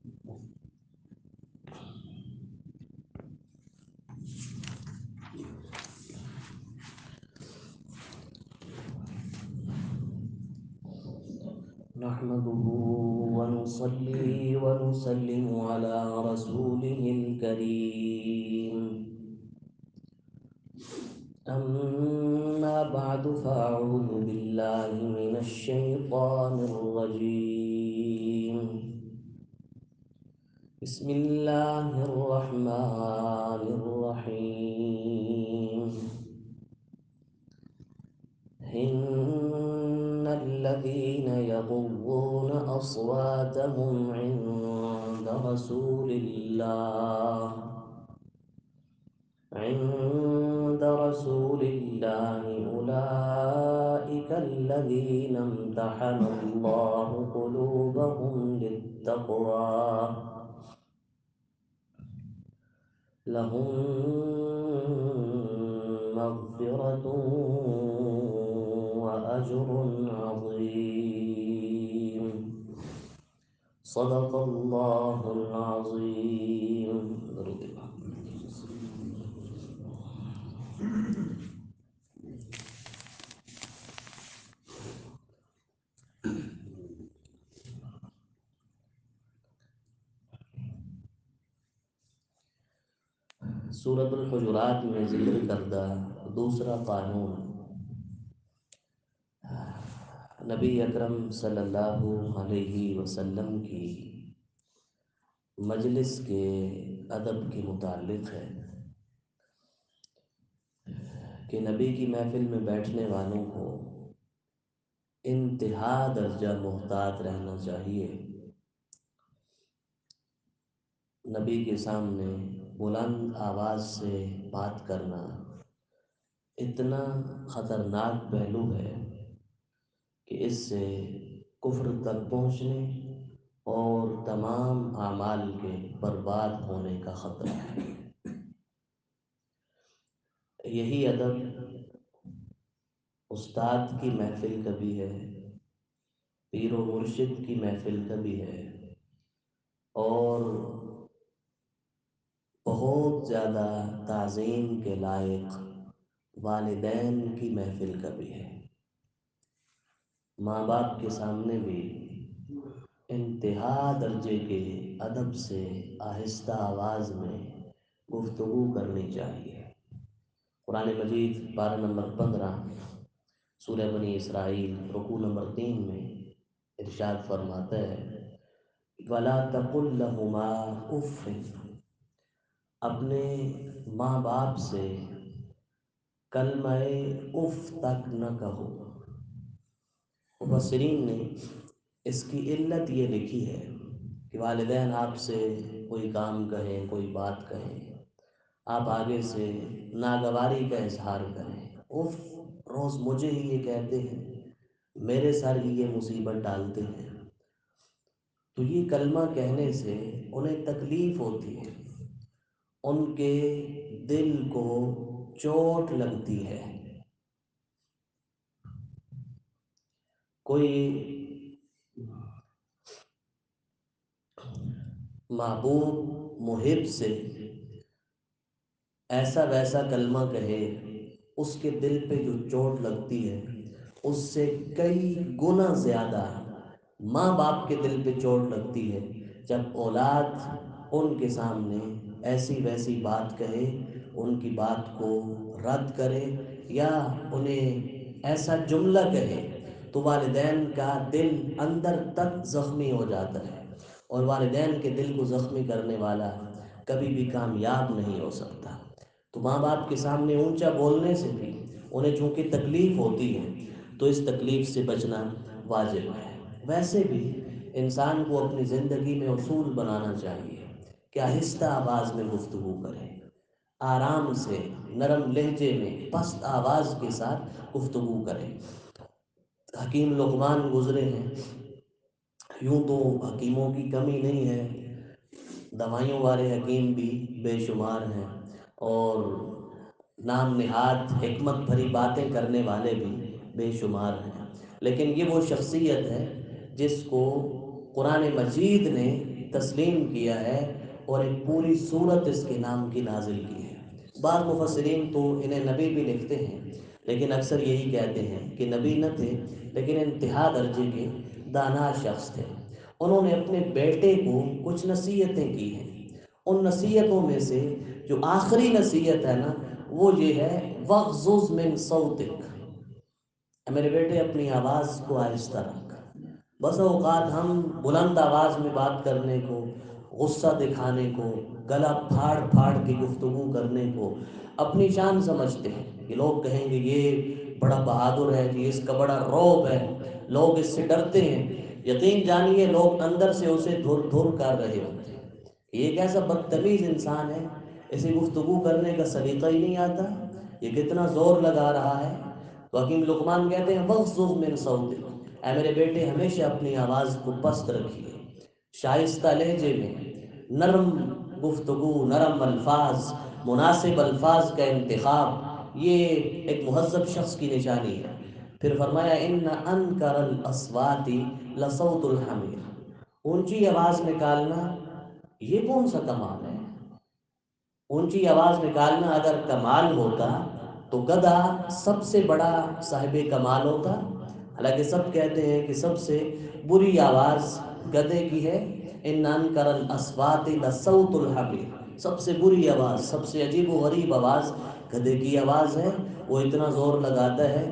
نحمده ونصلي ونسلم على رسوله الكريم. أما بعد فأعوذ بالله من الشيطان الرجيم. بسم الله الرحمن الرحيم. إن الذين يغضون أصواتهم عند رسول الله أولئك الذين امتحن الله قلوبهم للتقوى لهم مغفرة وأجر عظيم. صدق الله العظيم. سورۃ الحجرات میں ذکر کردہ دوسرا قانون نبی اکرم صلی اللہ علیہ وسلم کی مجلس کے ادب کے متعلق ہے کہ نبی کی محفل میں بیٹھنے والوں کو انتہا درجہ محتاط رہنا چاہیے. نبی کے سامنے بلند آواز سے بات کرنا اتنا خطرناک پہلو ہے کہ اس سے کفر تک پہنچنے اور تمام اعمال کے برباد ہونے کا خطرہ ہے. یہی ادب استاد کی محفل کا بھی ہے، پیر و مرشد کی محفل کا بھی ہے، اور بہت زیادہ تعظیم کے لائق والدین کی محفل کا بھی ہے. ماں باپ کے سامنے بھی انتہا درجے کے ادب سے آہستہ آواز میں گفتگو کرنی چاہیے. قرآن مجید پارہ نمبر 15 سورہ بنی اسرائیل رکوع نمبر 3 میں ارشاد فرماتا ہے وَلَا تَقُلْ لَهُمَا اُفٍّ. اپنے ماں باپ سے کلمہ اف تک نہ کہو. مفسرین نے اس کی علت یہ لکھی ہے کہ والدین آپ سے کوئی کام کہیں، کوئی بات کہیں، آپ آگے سے ناگواری کا اظہار کریں. اف، روز مجھے ہی یہ کہتے ہیں، میرے سر ہی یہ مصیبت ڈالتے ہیں. تو یہ کلمہ کہنے سے انہیں تکلیف ہوتی ہے، ان کے دل کو چوٹ لگتی ہے. کوئی محبوب محب سے ایسا ویسا کلمہ کہے، اس کے دل پہ جو چوٹ لگتی ہے اس سے کئی گنا زیادہ ماں باپ کے دل پہ چوٹ لگتی ہے جب اولاد ان کے سامنے ایسی ویسی بات کہے، ان کی بات کو رد کرے یا انہیں ایسا جملہ کہے تو والدین کا دل اندر تک زخمی ہو جاتا ہے، اور والدین کے دل کو زخمی کرنے والا کبھی بھی کامیاب نہیں ہو سکتا. تو ماں باپ کے سامنے اونچا بولنے سے بھی انہیں چونکہ تکلیف ہوتی ہے تو اس تکلیف سے بچنا واجب ہے. ویسے بھی انسان کو اپنی زندگی میں اصول بنانا چاہیے کہ آہستہ آواز میں گفتگو کرے، آرام سے نرم لہجے میں پست آواز کے ساتھ گفتگو کرے. حکیم لقمان گزرے ہیں، یوں تو حکیموں کی کمی نہیں ہے، دوائیوں والے حکیم بھی بے شمار ہیں، اور نام نہاد حکمت بھری باتیں کرنے والے بھی بے شمار ہیں، لیکن یہ وہ شخصیت ہے جس کو قرآن مجید نے تسلیم کیا ہے اور ایک پوری صورت اس کے نام کی نازل کی ہے۔ بعض مفسرین تو انہیں نبی بھی لکھتے ہیں، لیکن اکثر یہی کہتے ہیں کہ نبی نہ تھے لیکن انتہا درجے کے دانا شخص تھے۔ انہوں نے اپنے بیٹے کو کچھ نصیحتیں کی ہیں۔ ان نصیحتوں میں سے جو آخری نصیحت ہے نا وہ یہ ہے وَغْضُضْ مِن صَوْتِكَ، اے میرے بیٹے اپنی آواز کو آہستہ رکھ۔ بس اوقات ہم بلند آواز میں بات کرنے کو، غصہ دکھانے کو، گلا پھاڑ پھاڑ کے گفتگو کرنے کو اپنی شان سمجھتے ہیں کہ لوگ کہیں گے یہ بڑا بہادر ہے جی، اس کا بڑا رعب ہے، لوگ اس سے ڈرتے ہیں۔ یقین جانیے لوگ اندر سے اسے دھر دھر کر رہے ہوتے ہیں۔ یہ کیسا بدتمیز انسان ہے، اسے گفتگو کرنے کا سلیقہ ہی نہیں آتا، یہ کتنا زور لگا رہا ہے۔ تو حکیم لقمان کہتے ہیں وَغْضُضْ مِن صَوْتِكَ، اے میرے بیٹے ہمیشہ اپنی آواز کو پست رکھیے، شائستہ لہجے میں، نرم گفتگو، نرم الفاظ، مناسب الفاظ کا انتخاب، یہ ایک مہذب شخص کی نشانی ہے۔ پھر فرمایا اِنَّ أَنْكَرَ الْأَصْوَاتِ لَصَوْتُ الْحَمِيرِ، اونچی آواز نکالنا یہ کون سا کمال ہے؟ اونچی آواز نکالنا اگر کمال ہوتا تو گدھا سب سے بڑا صاحب کمال ہوتا۔ حالانکہ سب کہتے ہیں کہ سب سے بری آواز گدھے کی ہے، ان انکر الاصوات لصوت الحمیر، سب سے بری آواز، سب سے عجیب و غریب آواز گدھے کی آواز ہے۔ وہ اتنا زور لگاتا ہے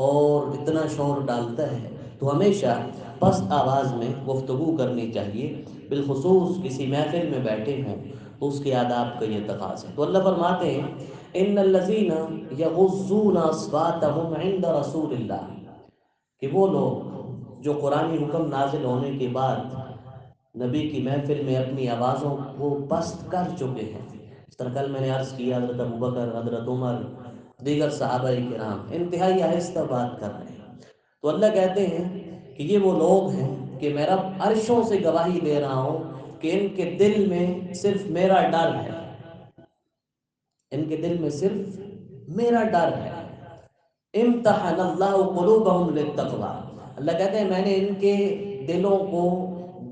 اور اتنا شور ڈالتا ہے، تو ہمیشہ پست آواز میں گفتگو کرنی چاہیے، بالخصوص کسی محفل میں بیٹھے ہوں تو اس کے آداب کا یہ تقاضا ہے۔ تو اللہ فرماتے ہیں ان الذین یغضون اصواتهم عند رسول اللہ، کہ وہ لوگ جو قرآنی حکم نازل ہونے کے بعد نبی کی محفل میں اپنی آوازوں کو پست کر چکے ہیں، اس طرح کل میں نے عرض کیا حضرت ابوبکر، حضرت عمر، دیگر صحابہ کرام انتہائی آہستہ بات کر رہے ہیں۔ تو اللہ کہتے ہیں کہ یہ وہ لوگ ہیں کہ میں رب عرشوں سے گواہی دے رہا ہوں کہ ان کے دل میں صرف میرا ڈر ہے، ان کے دل میں صرف میرا ڈر ہے۔ امتحن اللہ قلوبہم للتقوی، اللہ کہتے ہیں میں نے ان کے دلوں کو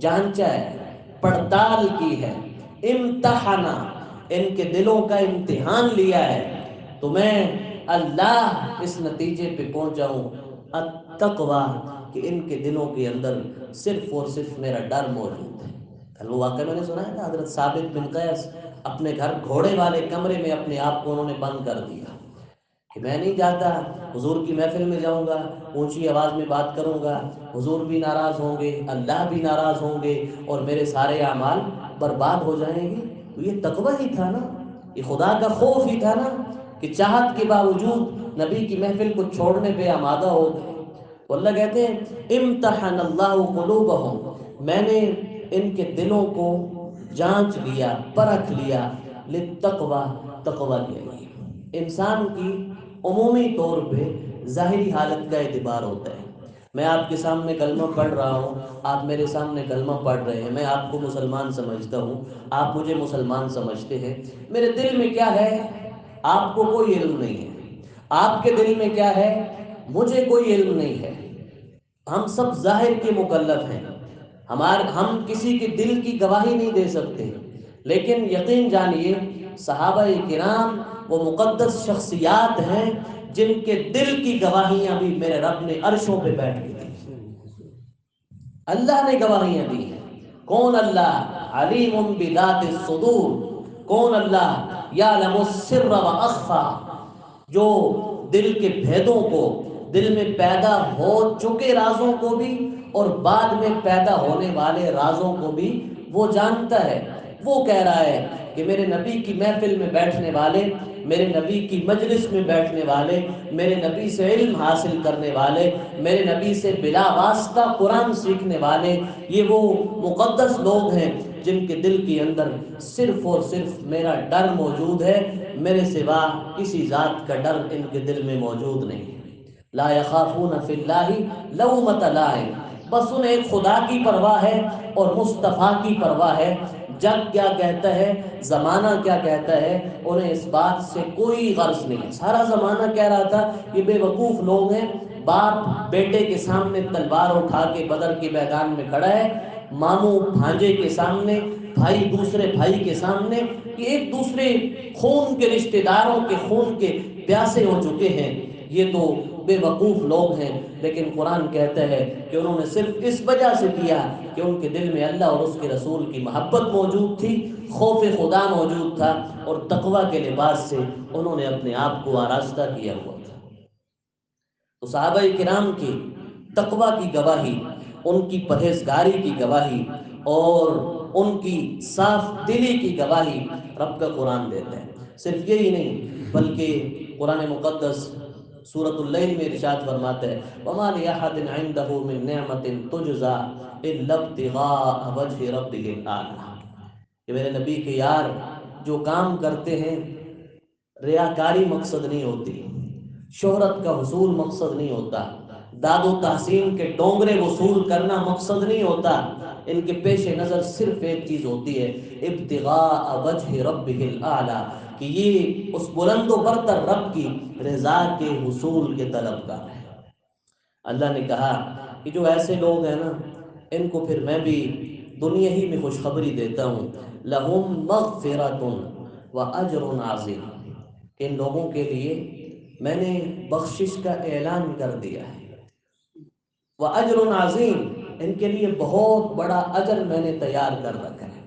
جانچا ہے، پڑتال کی ہے، امتحنا، ان کے دلوں کا امتحان لیا ہے، تو میں اللہ اس نتیجے پہ پہنچا ہوں التقوی، کہ ان کے دلوں کے اندر صرف اور صرف میرا ڈر موجود ہے۔ کل وہ واقعہ میں نے سنا ہے نا، حضرت ثابت بن قیس اپنے گھر گھوڑے والے کمرے میں اپنے آپ کو انہوں نے بند کر دیا کہ میں نہیں جاتا، حضور کی محفل میں جاؤں گا، اونچی آواز میں بات کروں گا، حضور بھی ناراض ہوں گے، اللہ بھی ناراض ہوں گے اور میرے سارے اعمال برباد ہو جائیں گے۔ تو یہ تقوی ہی تھا نا، یہ خدا کا خوف ہی تھا نا، کہ چاہت کے باوجود نبی کی محفل کو چھوڑنے پہ آمادہ ہو گئے۔ تو اللہ کہتے ہیں امتحن اللہ قلوبہم، میں نے ان کے دلوں کو جانچ لیا، پرکھ لیا، للتقوی، تقوی کے لیے۔ انسان کی عمومی طور پہ ظاہری حالت کا اعتبار ہوتا ہے، میں آپ کے سامنے کلمہ پڑھ رہا ہوں، آپ میرے سامنے کلمہ پڑھ رہے ہیں، میں آپ کو مسلمان سمجھتا ہوں، آپ مجھے مسلمان سمجھتے ہیں، میرے دل میں کیا ہے آپ کو کوئی علم نہیں ہے، آپ کے دل میں کیا ہے مجھے کوئی علم نہیں ہے۔ ہم سب ظاہر کے مکلف ہیں، ہم کسی کے دل کی گواہی نہیں دے سکتے، لیکن یقین جانیے صحابہ کرام وہ مقدس شخصیات ہیں جن کے دل کی گواہیاں بھی میرے رب نے عرشوں پہ بیٹھ کے دی، اللہ نے گواہیاں دی ہیں۔ کون اللہ؟ علیم بذات الصدور، کون اللہ؟ یعلم السر واخفی، جو دل کے بھیدوں کو، دل میں پیدا ہو چکے رازوں کو بھی اور بعد میں پیدا ہونے والے رازوں کو بھی وہ جانتا ہے۔ وہ کہہ رہا ہے کہ میرے نبی کی محفل میں بیٹھنے والے، میرے نبی کی مجلس میں بیٹھنے والے، میرے نبی سے علم حاصل کرنے والے، میرے نبی سے بلا واسطہ قرآن سیکھنے والے، یہ وہ مقدس لوگ ہیں جن کے دل کے اندر صرف اور صرف میرا ڈر موجود ہے، میرے سوا کسی ذات کا ڈر ان کے دل میں موجود نہیں ہے۔ لا یخافون فی اللہ لومۃ لائم، بس انہیں خدا کی پرواہ ہے اور مصطفیٰ کی پرواہ ہے، جگ کیا کہتا ہے، زمانہ کیا کہتا ہے، انہیں اس بات سے کوئی غرض نہیں ہے۔ سارا زمانہ کہہ رہا تھا یہ بے وقوف لوگ ہیں، باپ بیٹے کے سامنے تلوار اٹھا کے بدر کے میدان میں کھڑا ہے، ماموں بھانجے کے سامنے، بھائی دوسرے بھائی کے سامنے، یہ ایک دوسرے خون کے رشتہ داروں کے خون کے پیاسے ہو چکے ہیں۔ یہ تو بے وقوف لوگ ہیں، لیکن قرآن کہتا ہے کہ انہوں نے صرف اس وجہ سے کیا کہ ان کے دل میں اللہ اور اس کے رسول کی محبت موجود تھی، خوف خدا موجود تھا، اور تقوی کے لباس سے انہوں نے اپنے آپ کو آراستہ کیا ہوا تھا۔ تو صحابہ کرام کی تقوی کی گواہی، ان کی پرہیزگاری کی گواہی اور ان کی صاف دلی کی گواہی رب کا قرآن دیتا ہے۔ صرف یہی نہیں بلکہ قرآن مقدس سورۃ اللیل میں ارشاد فرماتا ہے وَمَا لِأَحَدٍ عِندَهُ مِن نِعْمَةٍ تُجْزَىٰ إِلَّا ابْتِغَاءَ وَجْهِ رَبِّهِ الْأَعْلَىٰ، کہ میرے نبی کے یار جو کام کرتے ہیں ریاکاری مقصد نہیں ہوتی، شہرت کا حصول مقصد نہیں ہوتا، داد و تحسین کے ڈونگرے وصول کرنا مقصد نہیں ہوتا، ان کے پیش نظر صرف ایک چیز ہوتی ہے ابتغاء وجہ ربہ الاعلیٰ، کہ یہ اس بلند و برتر رب کی رضا کے حصول کے طلب کا ہے۔ اللہ نے کہا کہ جو ایسے لوگ ہیں نا، ان کو پھر میں بھی دنیا ہی میں خوشخبری دیتا ہوں، لہم مغفرۃ واجر عظیم، کہ ان لوگوں کے لیے میں نے بخشش کا اعلان کر دیا ہے، وَأَجْرٌ عَظِيمٌ، ان کے لیے بہت بڑا اجر میں نے تیار کر رکھا ہے۔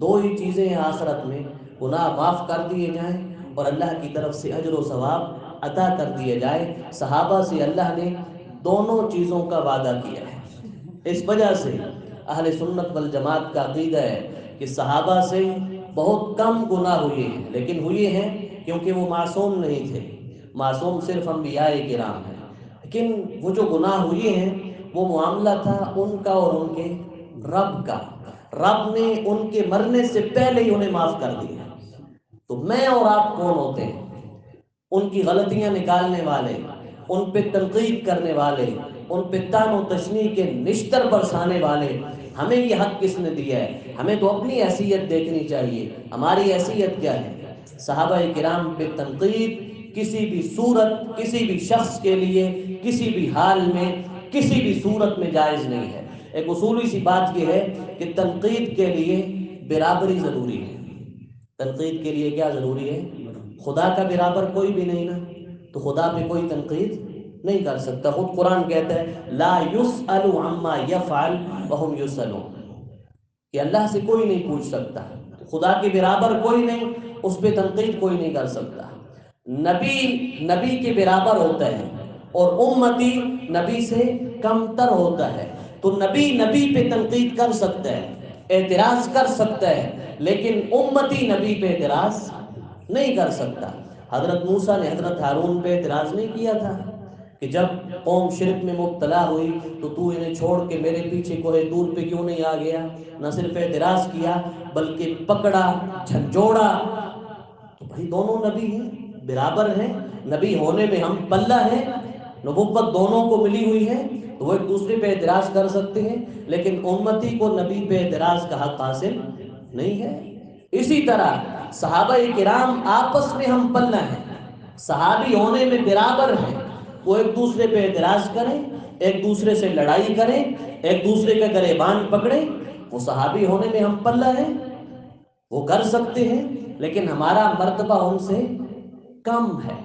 دو ہی چیزیں ہیں آخرت میں، گناہ معاف کر دیے جائیں اور اللہ کی طرف سے اجر و ثواب عطا کر دیے جائے۔ صحابہ سے اللہ نے دونوں چیزوں کا وعدہ کیا ہے۔ اس وجہ سے اہل سنت والجماعت کا عقیدہ ہے کہ صحابہ سے بہت کم گناہ ہوئے ہیں، لیکن ہوئے ہیں کیونکہ وہ معصوم نہیں تھے، معصوم صرف انبیاء کرام ہیں، لیکن وہ جو گناہ ہوئے ہیں وہ معاملہ تھا ان کا اور ان کے رب کا، رب نے ان کے مرنے سے پہلے ہی انہیں معاف کر دیا۔ تو میں اور آپ کون ہوتے ہیں؟ ان کی غلطیاں نکالنے والے، ان پہ تنقید کرنے والے، ان پہ تان و تشنیع کے نشتر برسانے والے۔ ہمیں یہ حق کس نے دیا ہے؟ ہمیں تو اپنی حیثیت دیکھنی چاہیے، ہماری حیثیت کیا ہے؟ صحابہ کرام پہ تنقید کسی بھی صورت، کسی بھی شخص کے لیے، کسی بھی حال میں، کسی بھی صورت میں جائز نہیں ہے۔ ایک اصولی سی بات یہ ہے کہ تنقید کے لیے برابری ضروری ہے۔ تنقید کے لیے کیا ضروری ہے؟ خدا کا برابر کوئی بھی نہیں نا، تو خدا پہ کوئی تنقید نہیں کر سکتا۔ خود قرآن کہتا ہے لا یسأل عما یفعل وہم یسألون، کہ اللہ سے کوئی نہیں پوچھ سکتا، خدا کے برابر کوئی نہیں، اس پہ تنقید کوئی نہیں کر سکتا۔ نبی کے برابر ہوتا ہے اور امتی نبی سے کمتر ہوتا ہے، تو نبی پہ تنقید کر سکتا ہے، اعتراض کر سکتا ہے، لیکن امتی نبی پہ اعتراض نہیں کر سکتا۔ حضرت موسیٰ نے حضرت ہارون پہ اعتراض نہیں کیا تھا کہ جب قوم شرک میں مبتلا ہوئی تو تو انہیں چھوڑ کے میرے پیچھے کوہ طور پہ کیوں نہیں آ گیا؟ نہ صرف اعتراض کیا بلکہ پکڑا، جھنجھوڑا۔ تو بھائی دونوں نبی ہیں، برابر ہیں، نبی ہونے میں ہم پلہ ہیں، نبوت دونوں کو ملی ہوئی ہے، تو وہ ایک دوسرے پہ اعتراض کر سکتے ہیں، لیکن امتی کو نبی پہ اعتراض کا حق حاصل نہیں ہے۔ اسی طرح صحابہ کرام آپس میں ہم پلہ ہیں، صحابی ہونے میں برابر ہیں، وہ ایک دوسرے پہ اعتراض کریں، ایک دوسرے سے لڑائی کریں، ایک دوسرے کا گریبان پکڑیں، وہ صحابی ہونے میں ہم پلہ ہیں، وہ کر سکتے ہیں، لیکن ہمارا مرتبہ ان سے کم ہے۔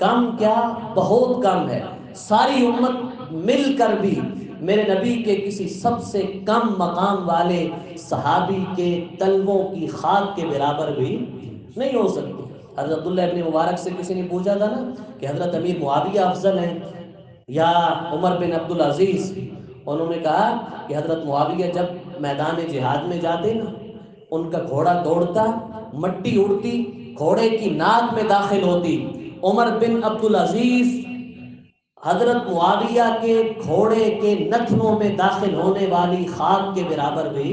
کم کیا، بہت کم ہے۔ ساری امت مل کر بھی میرے نبی کے کسی سب سے کم مقام والے صحابی کے تلووں کی خاک کے برابر بھی نہیں ہو سکتی۔ حضرت عبداللہ ابن مبارک سے کسی نے پوچھا تھا نا کہ حضرت امیر معاویہ افضل ہیں یا عمر بن عبدالعزیز؟ انہوں نے کہا کہ حضرت معاویہ جب میدان جہاد میں جاتے نا، ان کا گھوڑا دوڑتا، مٹی اڑتی، گھوڑے کی ناک میں داخل ہوتی۔ عمر بن عبدالعزیز حضرت معاویہ کے گھوڑے کے نتنوں میں داخل ہونے والی خاک کے برابر بھی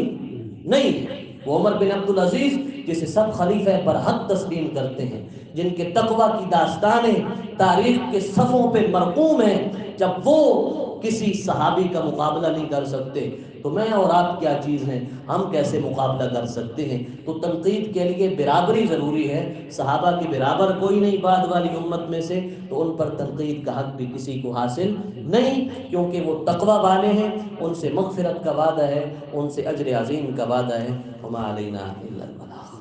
نہیں ہے۔ وہ عمر بن عبدالعزیز جسے سب خلیفہ برحق تسلیم کرتے ہیں، جن کے تقوی کی داستانیں تاریخ کے صفوں پہ مرقوم ہیں، جب وہ کسی صحابی کا مقابلہ نہیں کر سکتے، تو میں اور آپ کیا چیز ہیں، ہم کیسے مقابلہ کر سکتے ہیں؟ تو تنقید کے لیے برابری ضروری ہے، صحابہ کی برابر کوئی نہیں بعد والی امت میں سے، تو ان پر تنقید کا حق بھی کسی کو حاصل نہیں، کیونکہ وہ تقوی والے ہیں، ان سے مغفرت کا وعدہ ہے، ان سے اجر عظیم کا وعدہ ہے۔ وما علینا الا البلاغ۔